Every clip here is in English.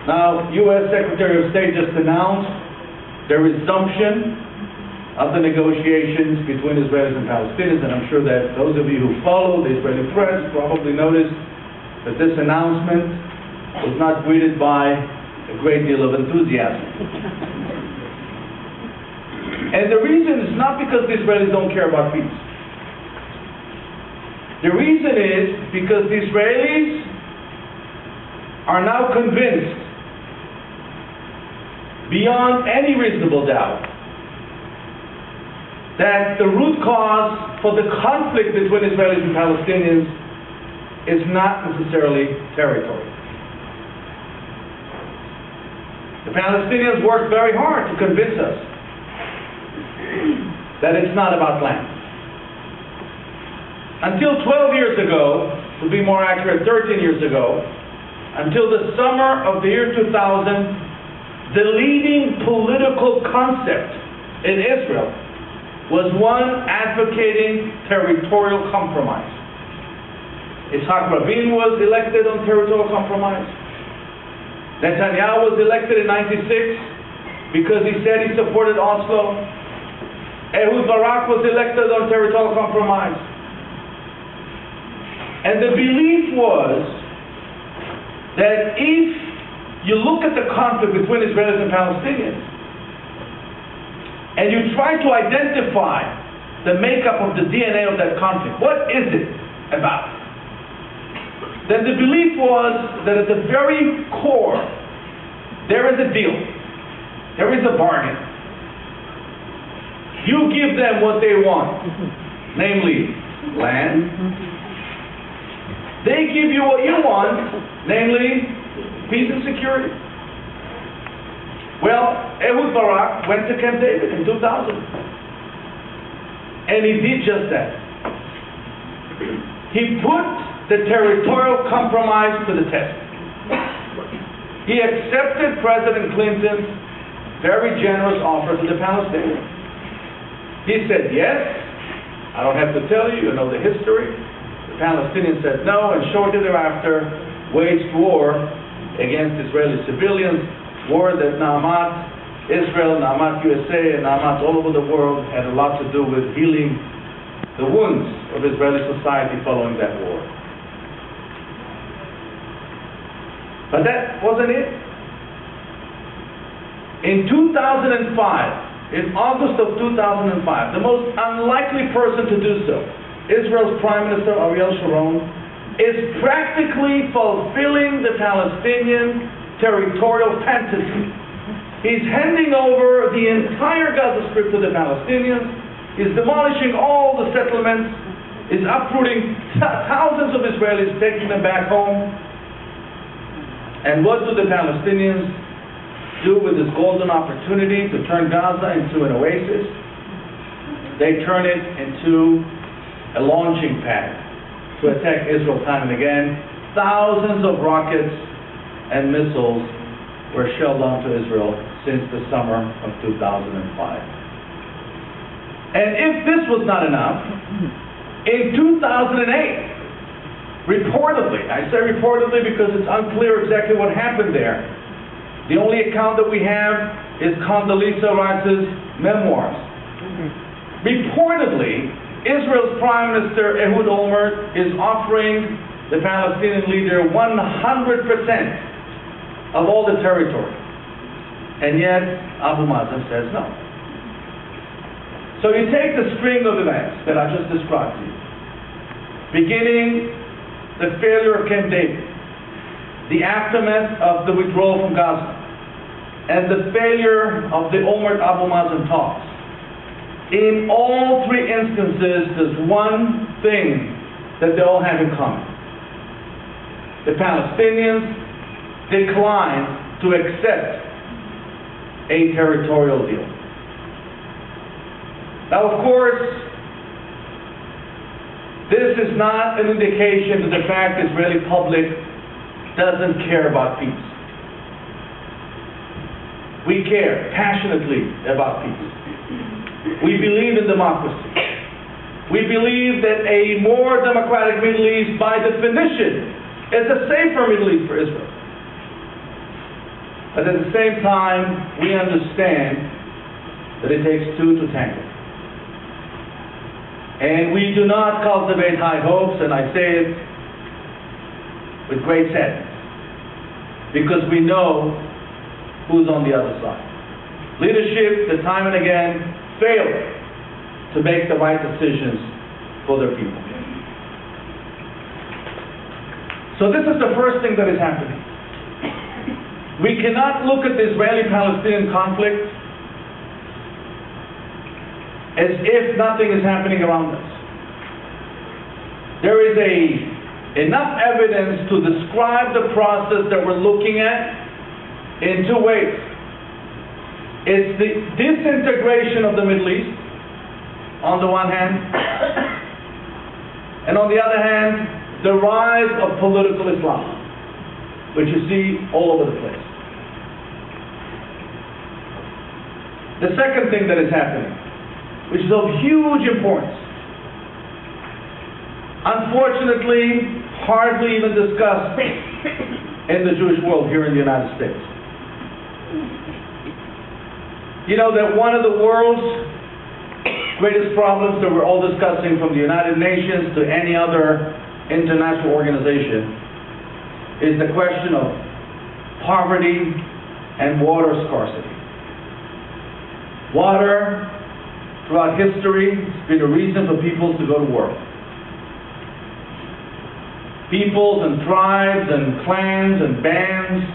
Now, U.S. Secretary of State just announced the resumption of the negotiations between Israelis and Palestinians, and I'm sure that those of you who follow the Israeli press probably noticed that this announcement was not greeted by a great deal of enthusiasm. And the reason is not because the Israelis don't care about peace. The reason is because the Israelis are now convinced, beyond any reasonable doubt, that the root cause for the conflict between Israelis and Palestinians is not necessarily territory. The Palestinians worked very hard to convince us that it's not about land. Until 12 years ago, to be more accurate, 13 years ago, until the summer of the year 2000, the leading political concept in Israel was one advocating territorial compromise. Yitzhak Rabin was elected on territorial compromise. Netanyahu was elected in '96 because he said he supported Oslo. Ehud Barak was elected on territorial compromise. And the belief was that if you look at the conflict between Israelis and Palestinians, and you try to identify the makeup of the DNA of that conflict, what is it about? Then the belief was that at the very core, there is a deal. There is a bargain. You give them what they want, namely land. They give you what you want, namely peace and security. Well, Ehud Barak went to Camp David in 2000. And he did just that. He put the territorial compromise to the test. He accepted President Clinton's very generous offer to the Palestinians. He said yes. I don't have to tell you, you know the history. The Palestinians said no, and shortly thereafter waged war against Israeli civilians. War that Na'amat Israel, Na'amat USA, and Na'amat all over the world had a lot to do with healing the wounds of Israeli society following that war. But that wasn't it. In 2005, in August of 2005, the most unlikely person to do so, Israel's Prime Minister Ariel Sharon, is practically fulfilling the Palestinian territorial fantasy. He's handing over the entire Gaza Strip to the Palestinians. He's demolishing all the settlements. He's uprooting thousands of Israelis, taking them back home. And what do the Palestinians do with this golden opportunity to turn Gaza into an oasis? They turn it into a launching pad to attack Israel time and again. Thousands of rockets and missiles were shelled onto Israel since the summer of 2005. And if this was not enough, in 2008, reportedly, I say reportedly because it's unclear exactly what happened there. The only account that we have is Condoleezza Rice's memoirs. Reportedly, Israel's Prime Minister Ehud Olmert is offering the Palestinian leader 100% of all the territory. And yet, Abu Mazen says no. So you take the string of events that I just described to you, beginning the failure of Camp David, the aftermath of the withdrawal from Gaza, and the failure of the Olmert-Abu Mazen talks. In all three instances, there's one thing that they all have in common. The Palestinians declined to accept a territorial deal. Now, of course, this is not an indication that the fact the Israeli public doesn't care about peace. We care passionately about peace. We believe in democracy. We believe that a more democratic Middle East, by definition, is a safer Middle East for Israel. But at the same time, we understand that it takes two to tango. And we do not cultivate high hopes, and I say it with great sadness, because we know who's on the other side. Leadership that time and again failed to make the right decisions for their people. So this is the first thing that is happening. We cannot look at the Israeli-Palestinian conflict as if nothing is happening around us. There is enough evidence to describe the process that we're looking at in two ways. It's the disintegration of the Middle East, on the one hand, and on the other hand, the rise of political Islam, which you see all over the place. The second thing that is happening, which is of huge importance, unfortunately, hardly even discussed in the Jewish world here in the United States. You know that one of the world's greatest problems that we're all discussing, from the United Nations to any other international organization, is the question of poverty and water scarcity. Water, throughout history, has been a reason for peoples to go to war. Peoples and tribes and clans and bands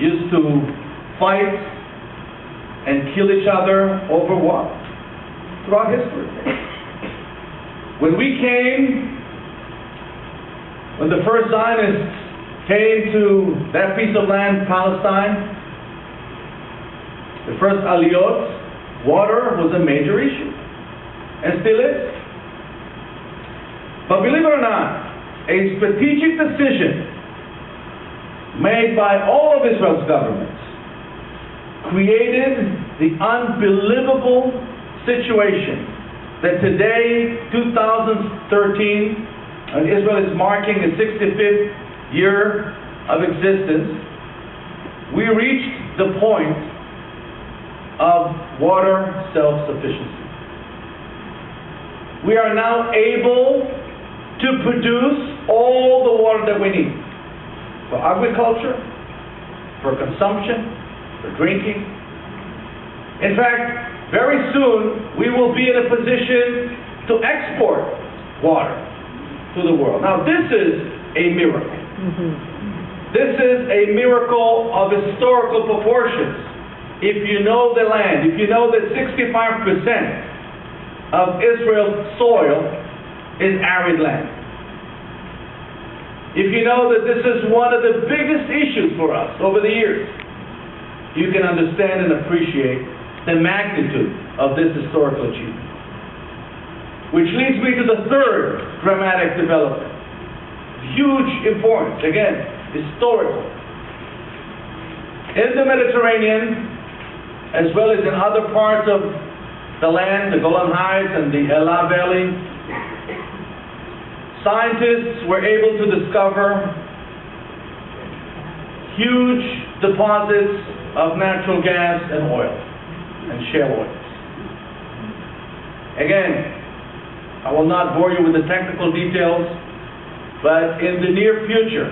used to fight and kill each other over water throughout history. When the first Zionists came to that piece of land, Palestine, the first Aliyot, water was a major issue, and still is. But believe it or not, a strategic decision made by all of Israel's governments created the unbelievable situation that today, 2013, and Israel is marking its 65th year of existence, we reached the point of water self-sufficiency. We are now able to produce all the water that we need for agriculture, for consumption, for drinking. In fact, very soon we will be in a position to export water to the world. Now, this is a miracle. This is a miracle of historical proportions. If you know the land, if you know that 65% of Israel's soil is arid land, if you know that this is one of the biggest issues for us over the years, you can understand and appreciate the magnitude of this historical achievement. Which leads me to the third dramatic development. Huge importance, again, historical. In the Mediterranean, as well as in other parts of the land, the Golan Heights and the Elah Valley, scientists were able to discover huge deposits of natural gas and oil and shale oils. Again, I will not bore you with the technical details, but in the near future,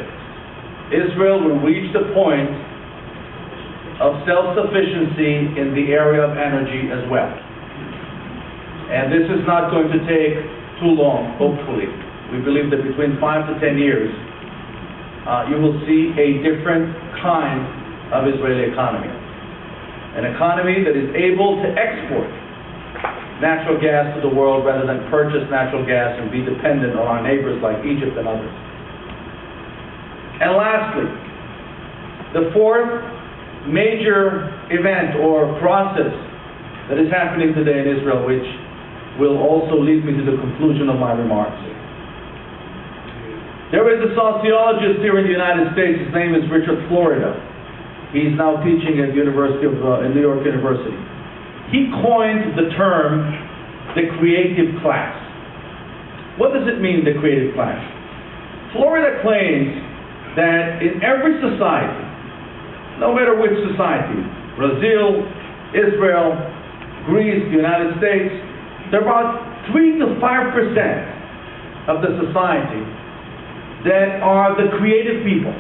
Israel will reach the point of self-sufficiency in the area of energy as well. And this is not going to take too long, hopefully. We believe that between 5 to 10 years, you will see a different kind of Israeli economy. An economy that is able to export natural gas to the world rather than purchase natural gas and be dependent on our neighbors like Egypt and others. And lastly, the fourth major event or process that is happening today in Israel, which will also lead me to the conclusion of my remarks. There is a sociologist here in the United States. His name is Richard Florida. He's now teaching at New York University. He coined the term the creative class. What does it mean, the creative class? Florida claims that in every society no matter which society, Brazil, Israel, Greece, the United States, there are about 3 to 5% of the society that are the creative people.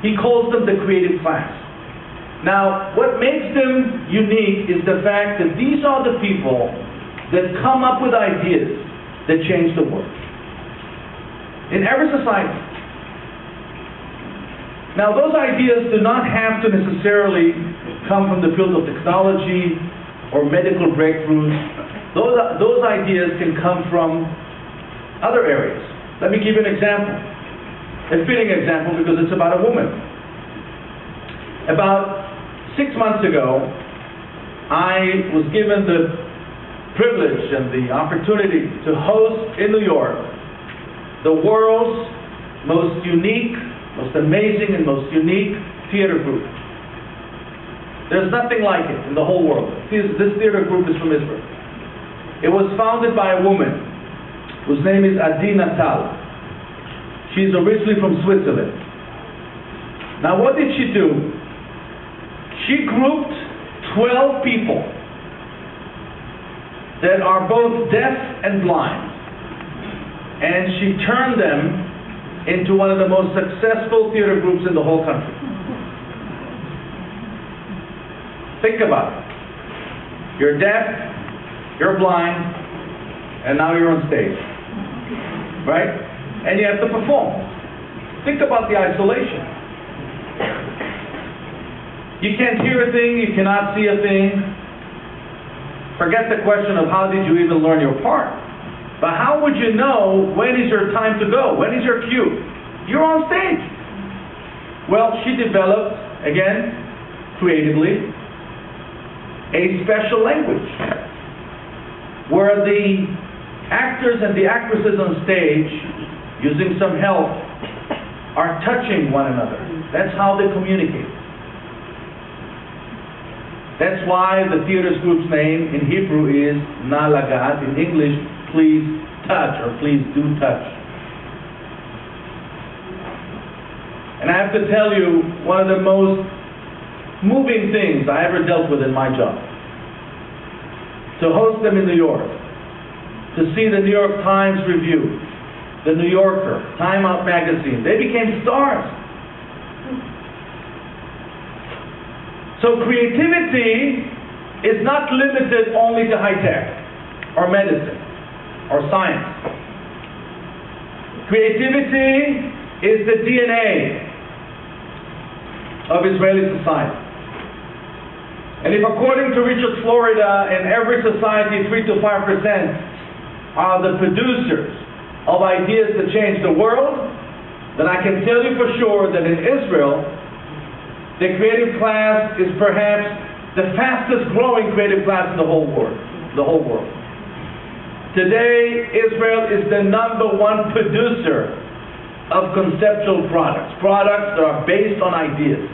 He calls them the creative class. Now, what makes them unique is the fact that these are the people that come up with ideas that change the world. In every society. Now, those ideas do not have to necessarily come from the field of technology or medical breakthroughs. Those ideas can come from other areas. Let me give you an example. A fitting example because it's about a woman. About 6 months ago, I was given the privilege and the opportunity to host in New York the world's most unique, most amazing, and most unique theater group. There's nothing like it in the whole world. This theater group is from Israel. It was founded by a woman whose name is Ido Aharoni. She's originally from Switzerland. Now, what did she do? She grouped 12 people that are both deaf and blind, and she turned them into one of the most successful theater groups in the whole country. Think about it. You're deaf, you're blind, and now you're on stage. Right? And you have to perform. Think about the isolation. You can't hear a thing, you cannot see a thing. Forget the question of how did you even learn your part. But how would you know when is your time to go? When is your cue? You're on stage. Well, she developed, again, creatively, a special language where the actors and the actresses on stage, using some help, are touching one another. That's how they communicate. That's why the theater's group's name in Hebrew is Na Lagat. In English, please touch, or please do touch. And I have to tell you, one of the most moving things I ever dealt with in my job, to host them in New York, to see the New York Times review, the New Yorker, Time Out magazine. They became stars. So creativity is not limited only to high tech, or medicine, or science. Creativity is the DNA of Israeli society. And if according to Richard Florida, in every society 3 to 5% are the producers of ideas that change the world, then I can tell you for sure that in Israel, the creative class is perhaps the fastest growing creative class in the whole world. Today, Israel is the #1 producer of conceptual products that are based on ideas.